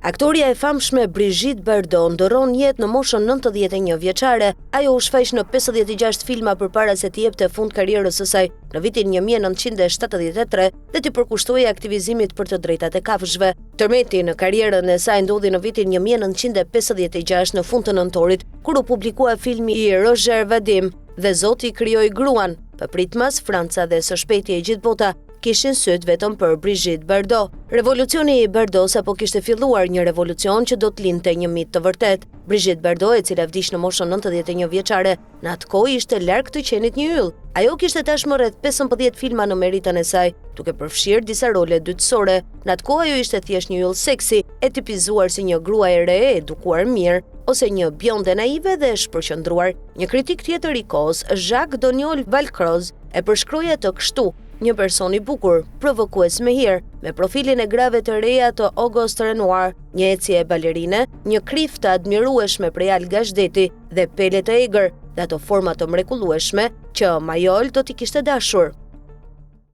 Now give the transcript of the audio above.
Aktoria e famshme Brigitte Bardot ndërron jetë në moshën 91 vjeçare. Ajo u shfaq në 56 filma përpara se të jepte fund karrierës së saj në vitin 1973 dhe të përkushtoi aktivizimit për të drejtat e kafshëve. Tërmeti në karrierën e saj ndodhi në vitin 1956 në fund të nëntorit, kur u publikua filmi i Roger Vadim dhe Zoti krijoi gruan. Papritmas, Franca dhe së shpejti e gjithë bota kishin syt vetëm për Brigitte Bardot. Revolucioni i Bardot sapo kishte filluar, një revolucion që do të linte një mit të vërtet. Brigitte Bardot, e cila vdiq në moshën 91 vjeçare, në atë kohë ishte larg të qenit një yll. Ajo kishte tashmë rreth 15 filma në meritën e saj, duke përfshirë disa role dytësore. Në atë kohë ajo ishte thjesht një yll seksi, e tipizuar si një grua e re, e edukuar mirë, ose një bjonde naive dhe shpërqendruar. Një kritik tjetër i kohës, Jacques Doniol Valcroze, e përshkroi atë kështu: një person i bukur, provokues me hir, me profilin e grave të reja të Auguste Renoir, një ecje e balerine, një krifë të admirueshme prej Algashdeti dhe pele të egër, dhe ato forma të mrekullueshme që Mayol do t'i kishte dashur.